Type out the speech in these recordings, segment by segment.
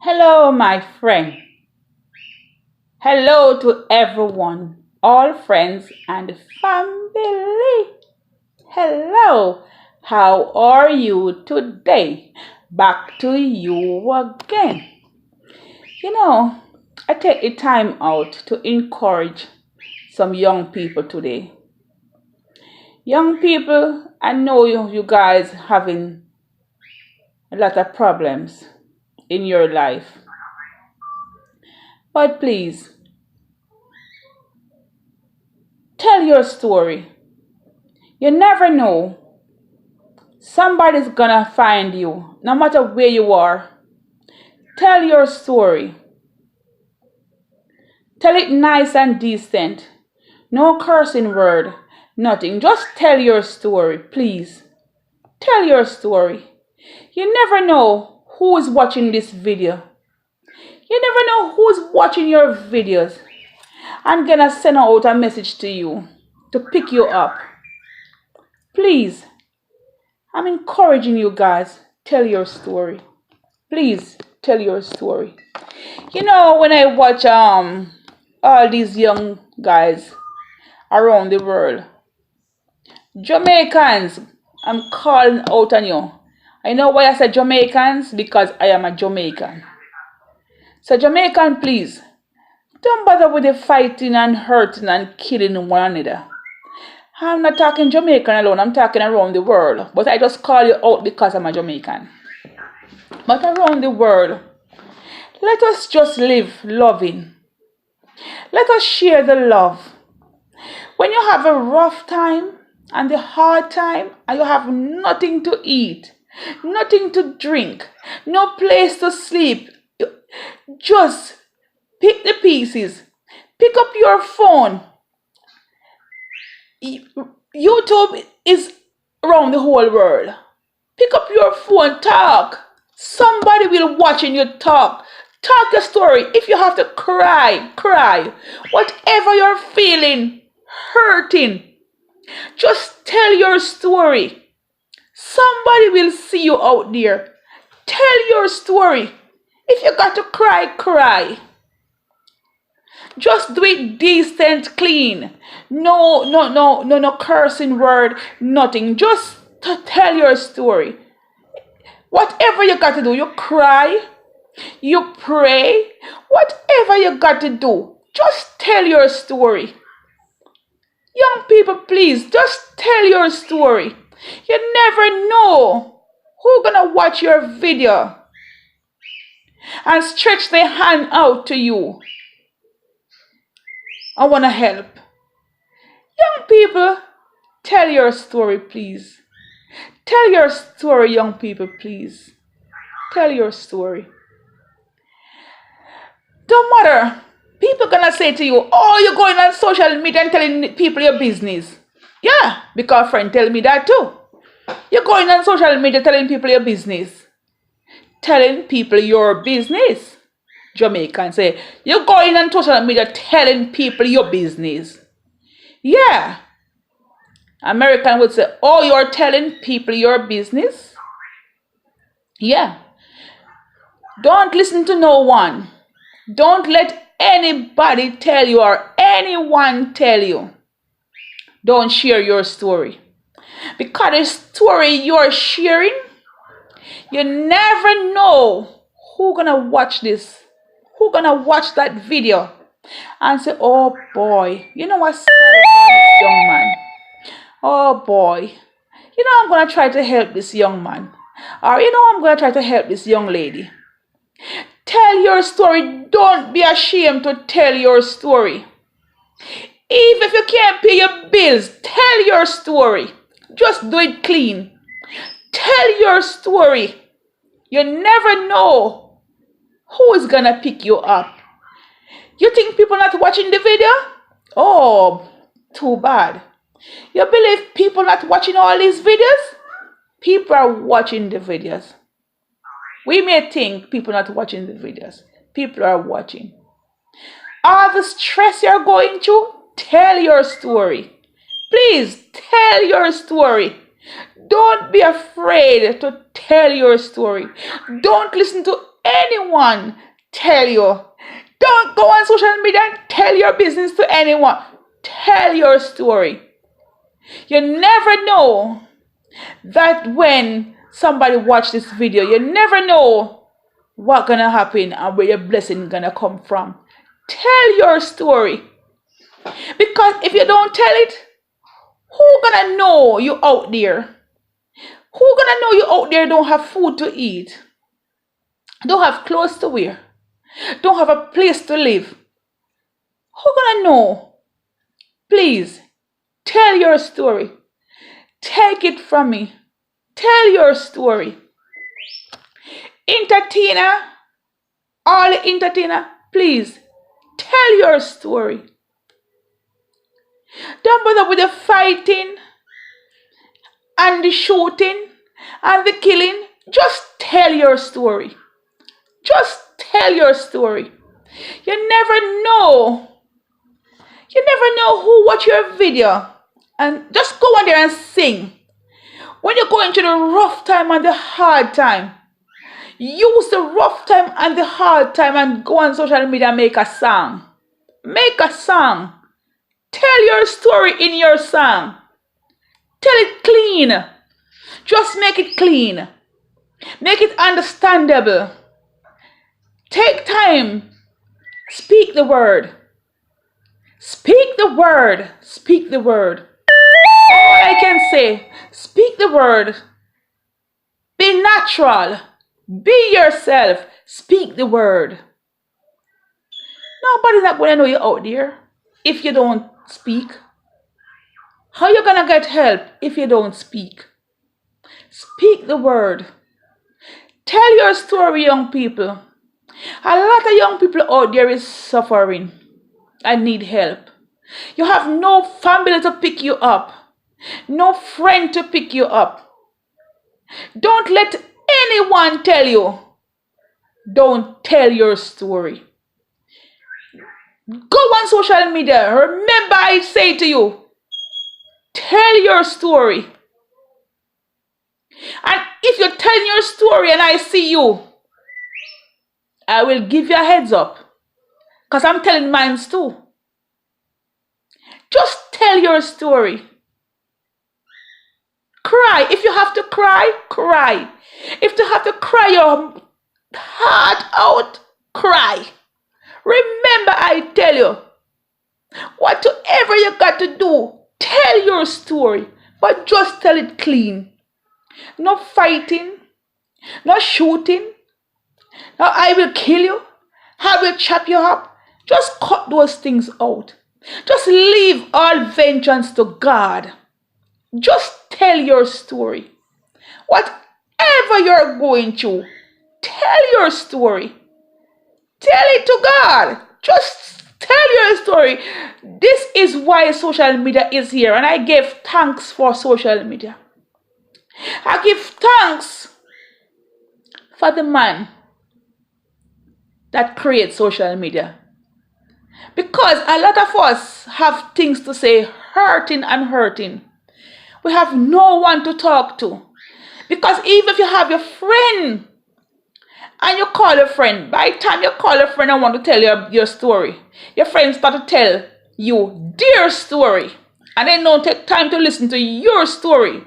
Hello, my friend. Hello to everyone, all friends and family. Hello, how are you today? Back to you again. You know, I take the time out to encourage some young people today. Young people, I know you guys having a lot of problems in your life, but please tell your story. You never know. Somebody's gonna find you, no matter where you are. Tell your story. Tell it nice and decent. No cursing word, nothing. Just tell your story, please. Tell your story. You never know who is watching this video. You never know who's watching your videos. I'm gonna send out a message to you to pick you up. Please, I'm encouraging you guys. Tell your story. Please tell your story. You know, when I watch all these young guys around the world, Jamaicans, I'm calling out on you. I know why I said Jamaicans, because I am a Jamaican. So Jamaican, please, don't bother with the fighting and hurting and killing one another. I'm not talking Jamaican alone, I'm talking around the world. But I just call you out because I'm a Jamaican. But around the world, let us just live loving. Let us share the love. When you have a rough time and the hard time and you have nothing to eat, nothing to drink, no place to sleep, just pick the pieces. Pick up your phone. YouTube is around the whole world. Pick up your phone, talk. Somebody will watching you talk. Talk your story. If you have to cry, cry. Whatever you're feeling, hurting, just tell your story. Somebody will see you out there. Tell your story. If you got to cry, cry. Just do it decent, clean. No cursing word, nothing. Just to tell your story. Whatever you got to do, you cry, you pray, whatever you got to do, just tell your story. Young people, please, just tell your story. You never know who's gonna watch your video and stretch their hand out to you. I wanna help. Young people, tell your story, please. Tell your story, young people, please. Tell your story. Don't matter. People gonna say to you, oh, you're going on social media and telling people your business. Yeah, because a friend tell me that too. You're going on social media telling people your business. Telling people your business. Jamaican say, you're going on social media telling people your business. Yeah. American would say, oh, you're telling people your business? Yeah. Don't listen to no one. Don't let anybody tell you or anyone tell you. Don't share your story. Because the story you're sharing, you never know who's gonna watch this. Who's gonna watch that video and say, oh boy, you know what, this young man. Oh boy, you know I'm gonna try to help this young man. Or you know I'm gonna try to help this young lady. Tell your story. Don't be ashamed to tell your story. Even if you can't pay your bills, tell your story. Just do it clean. Tell your story. You never know who is gonna pick you up. You think people not watching the video? Oh, too bad. You believe people not watching all these videos? People are watching the videos. We may think people not watching the videos. People are watching. All the stress you're going through, tell your story. Please tell your story. Don't be afraid to tell your story. Don't listen to anyone tell you. Don't go on social media and tell your business to anyone. Tell your story. You never know that when somebody watch this video, you never know what gonna happen and where your blessing gonna come from. Tell your story. Because if you don't tell it, who gonna know you out there? Who gonna know you out there don't have food to eat? Don't have clothes to wear? Don't have a place to live? Who gonna know? Please, tell your story. Take it from me. Tell your story. Entertainer, all the entertainer, please, tell your story. Don't bother with the fighting and the shooting and the killing. Just tell your story. Just tell your story. You never know. You never know who watch your video. And just go on there and sing. When you're going through the rough time and the hard time, use the rough time and the hard time and go on social media and make a song. Make a song. Tell your story in your song. Tell it clean. Just make it clean. Make it understandable. Take time. Speak the word. Speak the word. Speak the word. All I can say, speak the word. Be natural. Be yourself. Speak the word. Nobody's not going to know you out there if you don't speak. How you going to get help if you don't speak? Speak the word. Tell your story, young people. A lot of young people out there is suffering and need help. You have no family to pick you up. No friend to pick you up. Don't let anyone tell you. Don't tell your story. Go on social media. Remember I say to you, tell your story. And if you're telling your story and I see you, I will give you a heads up. Because I'm telling mine too. Just tell your story. Cry. If you have to cry, cry. If you have to cry your heart out, cry. Remember I tell you, whatever you got to do, tell your story. But just tell it clean. No fighting. No shooting. No I will kill you. I will chop you up. Just cut those things out. Just leave all vengeance to God. Just tell your story. Whatever you're going through, tell your story. Tell it to God. Just tell your story. This is why social media is here. And I give thanks for social media. I give thanks for the man that creates social media. Because a lot of us have things to say, hurting and hurting. We have no one to talk to. Because even if you have your friend and you call a friend, by the time you call a friend and want to tell your story, your friend start to tell you their story. And they don't take time to listen to your story.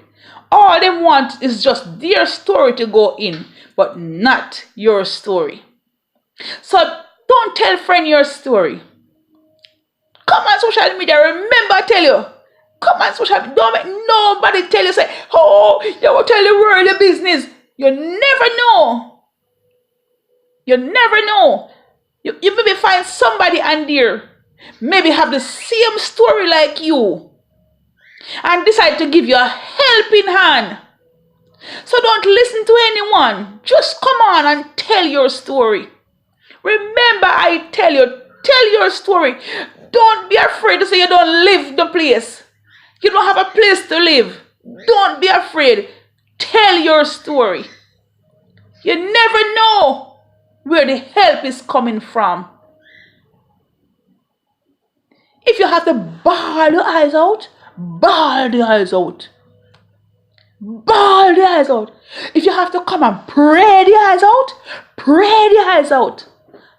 All they want is just their story to go in, but not your story. So don't tell friend your story. Come on social media, remember I tell you. Come on social media, don't make nobody tell you, say, oh, you will tell the world your business. You never know. You never know. You maybe find somebody on there, maybe have the same story like you, and decide to give you a helping hand. So don't listen to anyone. Just come on and tell your story. Remember I tell you, tell your story. Don't be afraid to say you don't live the place. You don't have a place to live. Don't be afraid. Tell your story. You never know where the help is coming from. If you have to bawl your eyes out, bawl the eyes out. Bawl the eyes out. If you have to come and pray the eyes out, pray the eyes out.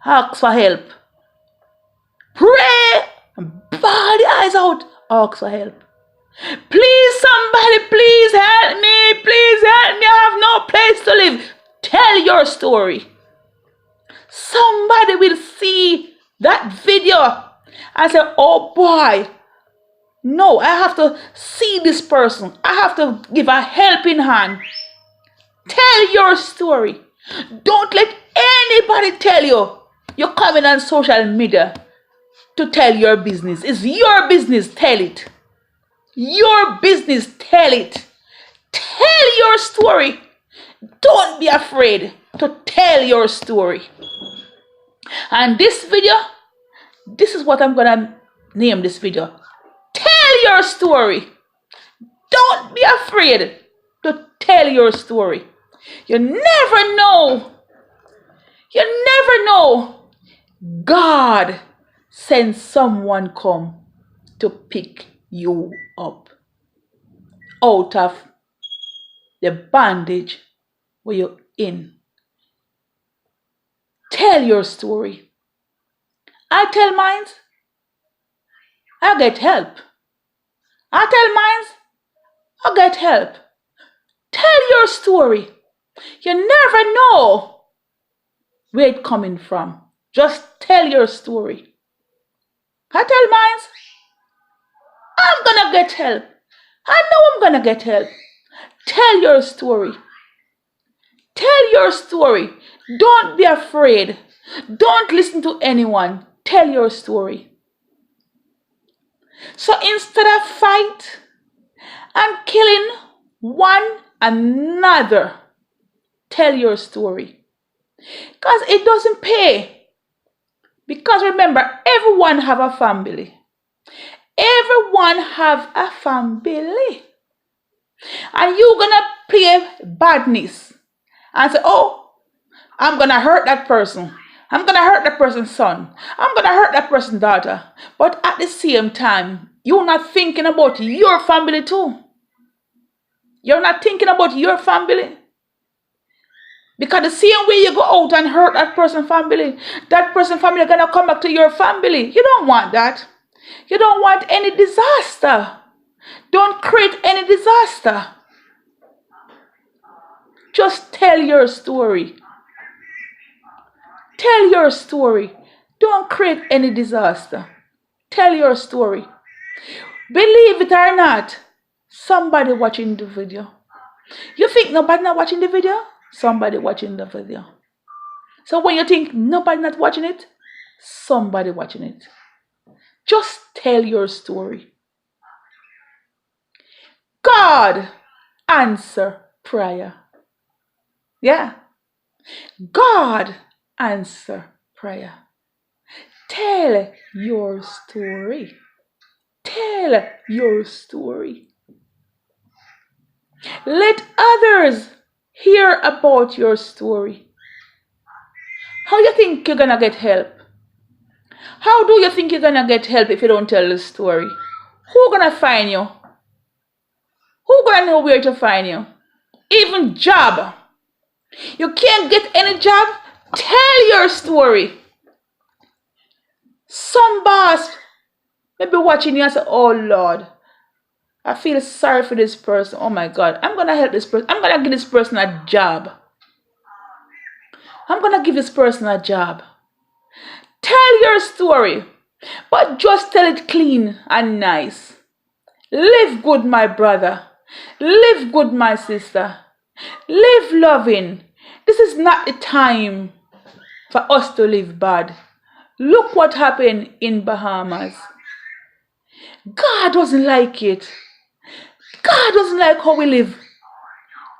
Ask for help. Pray and bawl the eyes out. Ask for help. Please, somebody, please help me. Please help me. I have no place to live. Tell your story. Somebody will see that video and say, oh boy, no, I have to see this person. I have to give a helping hand. Tell your story. Don't let anybody tell you you're coming on social media to tell your business. It's your business. Tell it. Your business. Tell it. Tell your story. Don't be afraid to tell your story. And this video, this is what I'm going to name this video. Tell your story. Don't be afraid to tell your story. You never know. You never know. God sends someone come to pick you up out of the bondage where you're in. Tell your story. I tell mine. I get help. I tell mine. I get help. Tell your story. You never know where it's coming from. Just tell your story. I tell mine. I'm gonna get help. I know I'm gonna get help. Tell your story. Tell your story. Don't be afraid. Don't listen to anyone. Tell your story. So instead of fight and killing one another, tell your story. Because it doesn't pay. Because remember, everyone have a family. Everyone have a family. And you're going to play badness and say, oh, I'm going to hurt that person. I'm going to hurt that person's son. I'm going to hurt that person's daughter. But at the same time, you're not thinking about your family too. You're not thinking about your family. Because the same way you go out and hurt that person's family, that person's family is going to come back to your family. You don't want that. You don't want any disaster. Don't create any disaster. Just tell your story. Tell your story. Don't create any disaster. Tell your story. Believe it or not, somebody watching the video. You think nobody not watching the video? Somebody watching the video. So when you think nobody not watching it, somebody watching it. Just tell your story. God answer prayer. Yeah. God answer prayer. Tell your story. Tell your story. Let others hear about your story. How do you think you're gonna get help? How do you think you're gonna get help if you don't tell the story? Who gonna find you? Who gonna know where to find you? Even job. You can't get any job? Tell your story. Some boss may be watching you and say, oh Lord, I feel sorry for this person. Oh my God, I'm gonna help this person. I'm gonna give this person a job. I'm gonna give this person a job. Tell your story, but just tell it clean and nice. Live good, my brother. Live good, my sister. Live loving. This is not the time for us to live bad. Look what happened in Bahamas. God doesn't like it. God doesn't like how we live.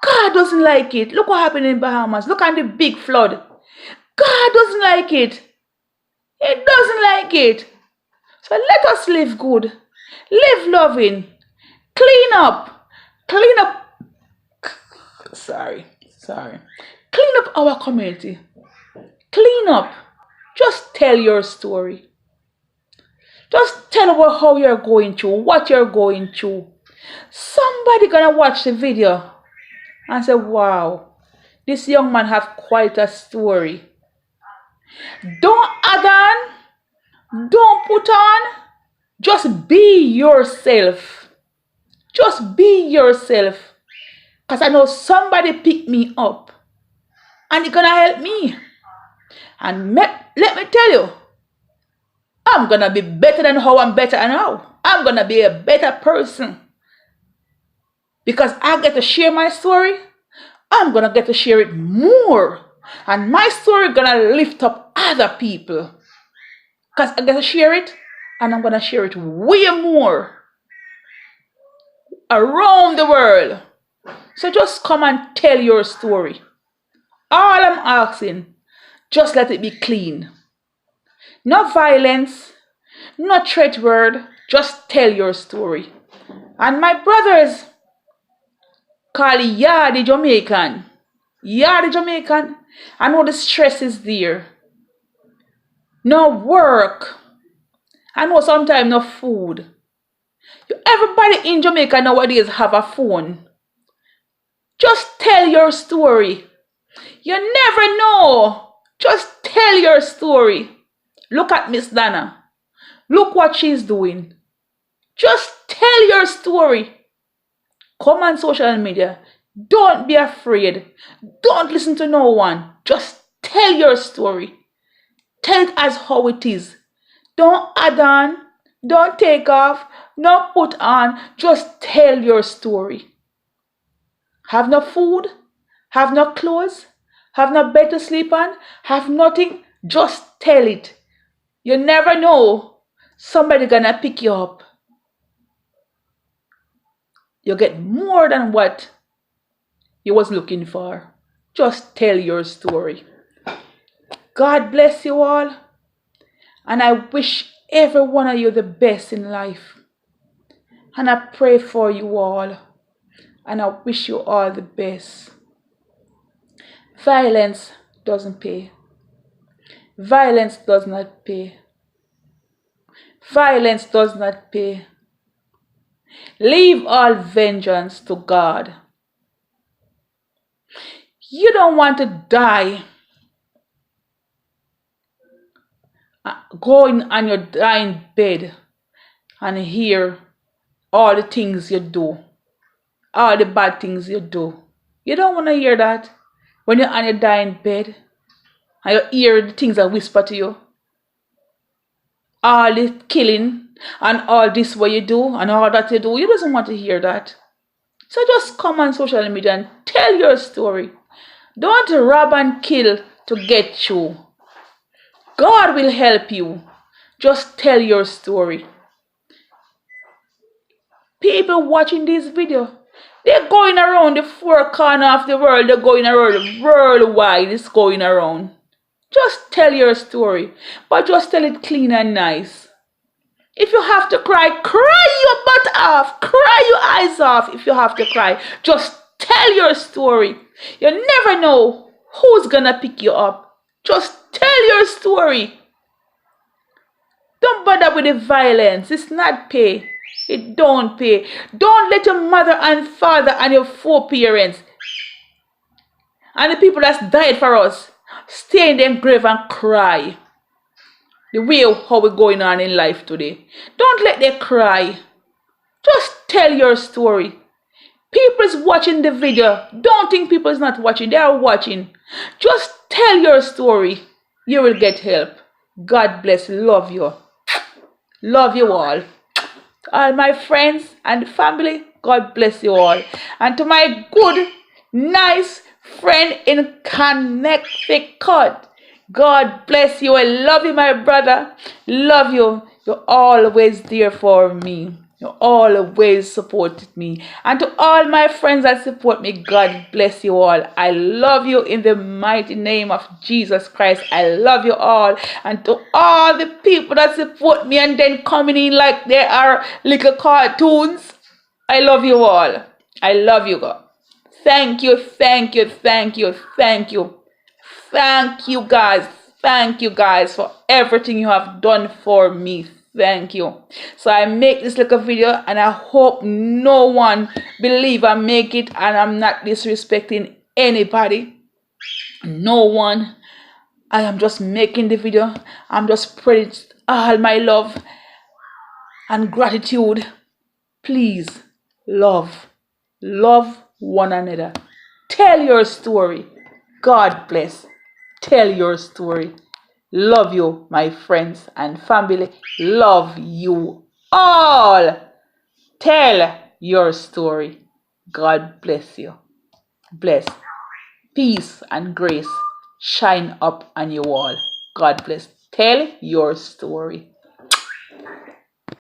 God doesn't like it. Look what happened in Bahamas. Look at the big flood. God doesn't like it. He doesn't like it. So let us live good. Live loving. Clean up. Clean up. Sorry. Clean up our community. Clean up. Just tell your story. Just tell about how you're going through, what you're going through. Somebody gonna watch the video and say, wow, this young man have quite a story. Don't add on, don't put on, just be yourself. Just be yourself. Because I know somebody picked me up and it's gonna help me. And let me tell you, I'm gonna be better than how I'm better now. I'm gonna be a better person. Because I get to share my story, I'm gonna get to share it more. And my story gonna lift up other people. Because I get to share it, and I'm gonna share it way more around the world. So just come and tell your story. All I'm asking, just let it be clean. No violence, no threat word, just tell your story. And my brothers, call Yardy Jamaican. Yardy Jamaican. I know the stress is there. No work. I know sometimes no food. Everybody in Jamaica nowadays have a phone. Just tell your story. You never know. Just tell your story. Look at Miss Dana. Look what she's doing. Just tell your story. Come on social media. Don't be afraid. Don't listen to no one. Just tell your story. Tell it as how it is. Don't add on. Don't take off. Don't put on. Just tell your story. Have no food. Have no clothes. Have no bed to sleep on. Have nothing. Just tell it. You never know. Somebody gonna pick you up. You get more than what you was looking for. Just tell your story. God bless you all. And I wish every one of you the best in life. And I pray for you all. And I wish you all the best. Violence doesn't pay. Violence does not pay. Violence does not pay. Leave all vengeance to God. You don't want to die going on your dying bed and hear all the things you do, all the bad things you do. You don't want to hear that when you're on your dying bed and you hear the things that whisper to you. All the killing and all this what you do and all that you do. You doesn't want to hear that. So just come on social media and tell your story. Don't rob and kill to get you. God will help you. Just tell your story. People watching this video, they're going around the four corners of the world. They're going around worldwide. It's going around. Just tell your story. But just tell it clean and nice. If you have to cry, cry your butt off. Cry your eyes off if you have to cry. Just tell your story. You never know who's gonna pick you up. Just tell your story. Don't bother with the violence. It's not pay. It don't pay. Don't let your mother and father and your four parents and the people that's died for us stay in their grave and cry. The way how we're going on in life today. Don't let them cry. Just tell your story. People's watching the video. Don't think people's not watching. They are watching. Just tell your story. You will get help. God bless. Love you. Love you all. All my friends and family, God bless you all. And to my good, nice friend in Connecticut, God bless you. I love you, my brother. Love you. You're always there for me. You always supported me. And to all my friends that support me, God bless you all. I love you in the mighty name of Jesus Christ. I love you all. And to all the people that support me and then coming in like they are little cartoons, I love you all. I love you, God. Thank you, thank you, thank you, thank you. Thank you, guys. Thank you, guys, for everything you have done for me. Thank you. So I make this little video and I hope no one believe I make it and I'm not disrespecting anybody. No one. I am just making the video. I'm just spreading all my love and gratitude. Please love. Love one another. Tell your story. God bless. Tell your story. Love you, my friends and family. Love you all. Tell your story. God bless you. Bless. Peace and grace shine up on you all. God bless. Tell your story.